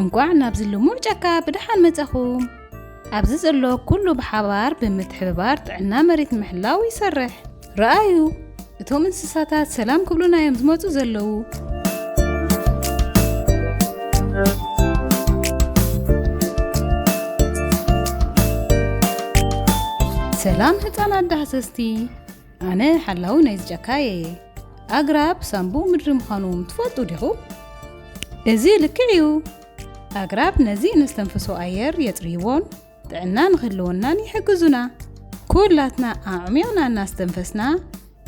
እንኳዕ ናብዚ ልሙዕ ጫካ ብድሓን መጻኹም ኣብዚ ዘሎ ኩሉ ብሓባር ብምትሕብባር ጥዕና መሬት ምሕላው ይሰርሕ ረኣዩ እቶም እንስሳታት ሰላም ክብሉና እዮም ዝመጹ ዘለዉ ሰላም ህፃናት ዳህሰስቲ ኣነ ሓላዊ ናይዚ ጫካ እየ ኣግራብ ሳንቡእ ምድሪ ምዃኖም ትፈልጡ ዲኹም እዚ ልክዕ እዩ ኣግራብ ነዚ እንስተንፍሶ ኣየር የጽርይዎን ጥዕና ንኽህልወናን ይሕግዙና ኩላትና ኣዕሚቕና እናስተንፈስና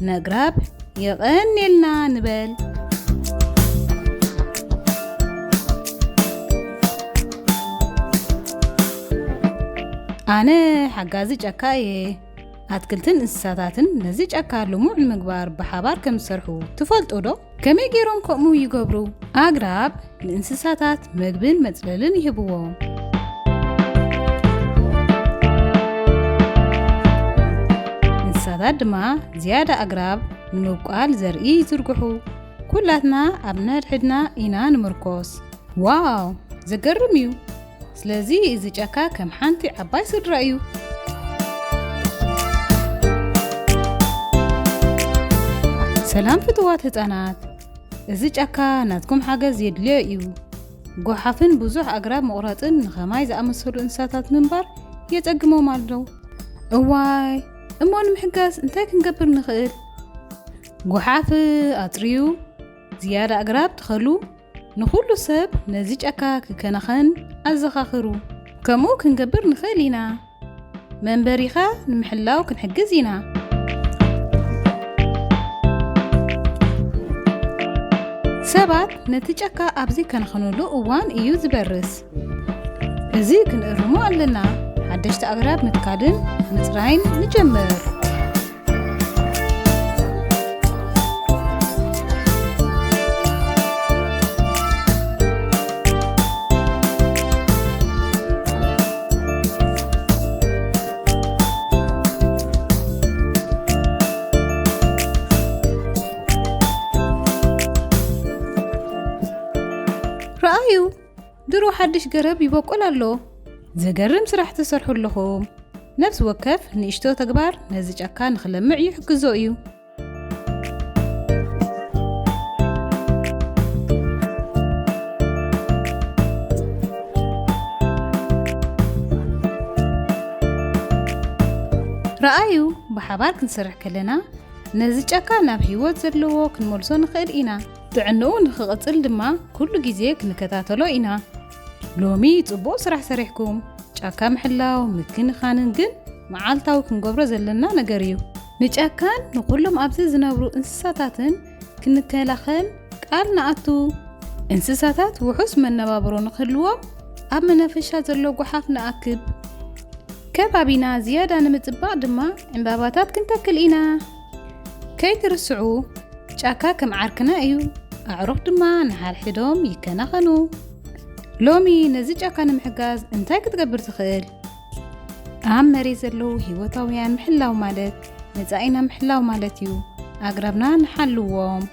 ነግራብ ይቐኒልና ንበል ኣነ ሓጋዚ ጫካ እየ ኣትክልትን እንስሳታትን ነዚ ጫካ ልሙዕ ንምግባር ብሓባር ከም ዝሰርሑ ትፈልጡ ዶ ከመይ ገይሮም ከምኡ ይገብሩ ኣግራብ ንእንስሳታት ምግብን መጽለልን ይህብዎም እንስሳታት ድማ ዝያዳ ኣግራብ ንምብቋል ዘርኢ ይዝርግሑ ኩላትና ኣብ ነድሕድና ኢና ንምርኮስ ዋው ዘገርም እዩ ስለዚ እዚ ጫካ ከም ሓንቲ ዓባይ ስድራ እዩ ሰላም ፍትዋት ህፃናት እዚ ጫካ ናትኩም ሓገዝ የድልዮ እዩ ጎሓፍን ብዙሕ ኣግራብ መቑረፅን ንኸማይ ዝኣመሰሉ እንስሳታት ምንባር የጸግሞም ኣለዉ እዋይ እሞ ንምሕጋዝ እንታይ ክንገብር ንኽእል ጎሓፍ ኣጽርዩ ዝያዳ ኣግራብ ትኸሉ ንኹሉ ሰብ ነዚ ጫካ ክከናኸን ኣዘኻኽሩ ከምኡ ክንገብር ንኽእል ኢና መንበሪኻ ንምሕላው ክንሕግዝ ኢና ሰባት ነቲ ጫካ ኣብዚ ከናኸነሉ እዋን እዩ ዝበርስ እዚ ክንእርሞ ኣለና ሓደሽቲ ኣግራብ ምትካልን ምጽራይን ንጀምር ረኣዩ ድሮ ሓድሽ ገረብ ይበቁል ኣሎ ዘገርም ስራሕ ተሰርሑ ኣለኹም ነፍሲ ወከፍ ንእሽቶ ተግባር ነዚ ጫካ ንኽለምዕ ይሕግዞ እዩ ረኣዩ ብሓባር ክንሰርሕ ከለና ነዚ ጫካ ናብ ህይወት ዘለዎ ክንመልሶ ንኽእል ኢና ጥዕንኡ ንኽቕጽል ድማ ኩሉ ግዜ ክንከታተሎ ኢና ሎሚ ጽቡቕ ስራሕ ሰሪሕኩም ጫካ ምሕላው ምክንኻንን ግን መዓልታዊ ክንገብሮ ዘለና ነገር እዩ ንጫካን ንኩሎም ኣብዚ ዝነብሩ እንስሳታትን ክንከላኸል ቃል ንኣቱ እንስሳታት ውሑስ መነባብሮ ንኽህልዎም ኣብ መናፈሻ ዘሎ ጎሓፍ ንኣክብ ከባቢና ዝያዳ ንምጽባቕ ድማ ዕምባባታት ክንተክል ኢና ከይትርስዑ ጫካ ከም ዓርክና እዩ ኣዕሩኽ ድማ ንሓልሕዶም ይከናኸኑ ሎሚ ነዚ ጫካ ንምሕጋዝ እንታይ ክትገብር ትኽእል ኣብ መሬት ዘለዉ ህይወታውያን ምሕላው ማለት መጻኢና ምሕላው ማለት እዩ ኣግራብና ንሓልዎም